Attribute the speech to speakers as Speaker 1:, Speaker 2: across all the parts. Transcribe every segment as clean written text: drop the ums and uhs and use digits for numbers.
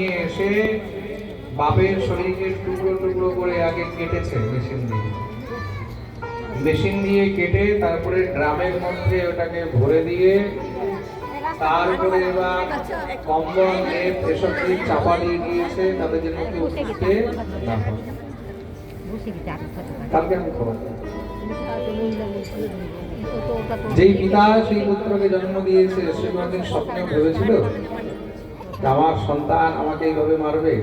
Speaker 1: নিয়ে এসে বাপের শরীরকে টুকরো টুকরো করে আগে কেটেছে মেশিন দিয়ে কেটে তারপরে ড্রামের মধ্যে ওটাকে ভরে দিয়ে তারপরে এবার কম্বল লেপ এসব দিয়ে চাপা দিয়ে দিয়েছে তাদের জন্য কেউ উঠতে না হয়। কালকে আমি খবর যেই পিতা সেই পুত্রকে জন্ম দিয়েছে সে কোনদিন স্বপ্নে ভেবেছিল আমার সন্তান আমাকে এইভাবে মারবে?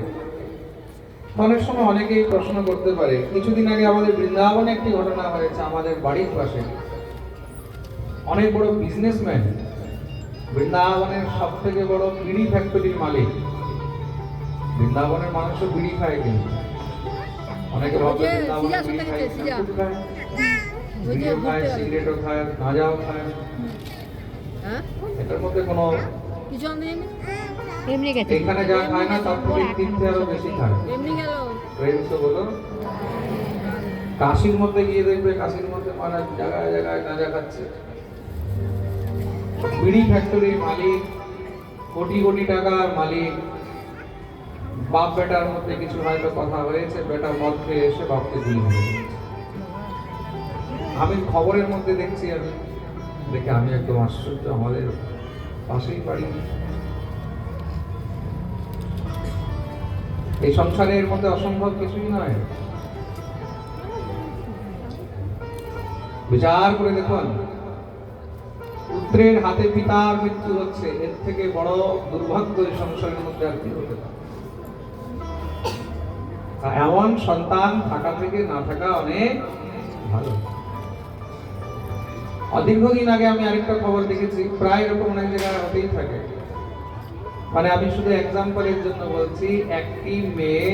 Speaker 1: অনেক সময় অনেকেই প্রশ্ন করতে পারে। কিছুদিন আগে আমাদের বৃন্দাবনে একটি ঘটনা হয়েছে। আমাদের বাড়ির পাশে অনেক বড় বিজনেসম্যান, বৃন্দাবনের সব থেকে বড় বিড়ি ফ্যাক্টরির মালিক। বৃন্দাবনের মানুষও বিড়ি খায়, কিন্তু অনেকে ভাবে বৃন্দাবনে বিড়ি খায়, বিড়িও খায়, সিগারেটও খায়, গাঁজাও খায়। এটার মধ্যে কোনো এখানে যা খায় না তার থেকে তিনটে আরো বেশি খায়। প্রেমসে বলো, কাশির মধ্যে গিয়ে দেখবে কাশির মধ্যে মারা জায়গায় জায়গায় গাঁজা খাচ্ছে। বিড়ি ফ্যাক্টরির মালিক, কোটি কোটি টাকার মালিক। বাপ বেটার মধ্যে কিছু হয়তো কথা হয়েছে, বেটা মদ খেয়ে এসে বাপকে গুলি মেরে দিয়েছে। আমি খবরের মধ্যে দেখছি, আমি দেখে আমি একদম আশ্চর্য। আমাদের পাশেই বাড়ি। এই সংসারের মধ্যে অসম্ভব কিছুই নয়। বিচার করে দেখুন, পুত্রের হাতে পিতার মৃত্যু হচ্ছে, এর থেকে বড় দুর্ভাগ্য এই সংসারের মধ্যে আর কি হতে পারে? এমন সন্তান থাকা থেকে না থাকা অনেক ভালো। দীর্ঘদিন আগে আমি আরেকটা খবর দেখেছি, প্রায় এরকম অনেক জায়গায় হতেই থাকে। মানে আমি শুধু এক্সাম্পলের জন্য বলছি, একটি মেয়ে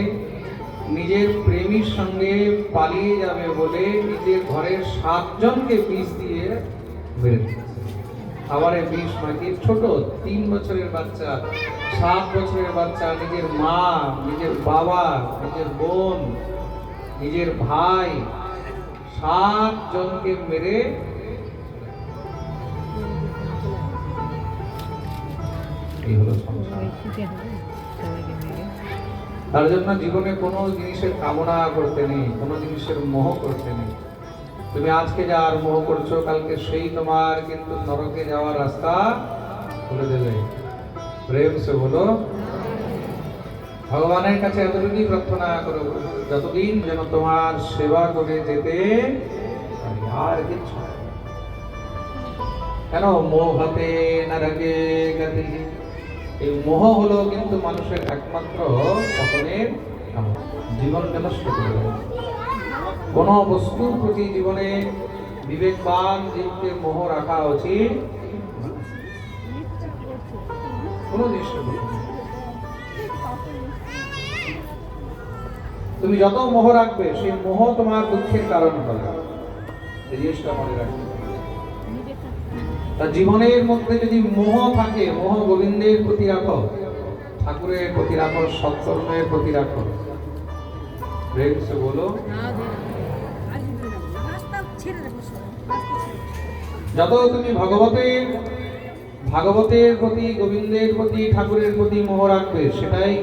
Speaker 1: নিজের প্রেমীর সঙ্গে পালিয়ে যাবে বলে নিজের ঘরের 7 জনকে বিষ দিয়ে মেরে দিয়েছে। আবার বিষ মাকে ছোট 3 বছরের বাচ্চা, 7 বছরের বাচ্চা, নিজের মা, নিজের বাবা, নিজের বোন, নিজের ভাই, 7 জনকে মেরে এই হলো সংসার। তার জন্য জীবনে কোনো জিনিসের কামনা করতে নেই, কোনো জিনিসের মোহ করতে নেই। তুমি আজকে যার মোহ করছো, কালকে সেই তোমার কিন্তু নরকে যাওয়ার রাস্তা খুলে দেবে। প্রেম সে বলো, ভগবানের কাছে এতটুকুই প্রার্থনা করো, যতদিন যেন তোমার সেবা করে যেতে আর কিছু। কেন মোহতে নরকে গতি, এই মোহ হলো কিন্তু মানুষের একমাত্র পতনের কারণ। জীবনকে নষ্ট করে দেয়। কোন বস্তুর প্রতি জীবনে বিবেকবান জীবকে মোহ রাখা উচিত। কোন জিনিসের তুমি যত মোহ রাখবে, সেই মোহ তোমার দুঃখের কারণ হবে। এই জিনিসটা মনে রাখবে। তা জীবনের মধ্যে যদি মোহ থাকে, মোহ গোবিন্দের প্রতি রাখো, ঠাকুরের প্রতি রাখো, সৎকর্মের প্রতি রাখো। প্রেম সে বলো, যত তুমি ভাগবতের প্রতি, গোবিন্দের প্রতি, ঠাকুরের প্রতি মোহ রাখবে, সেটাই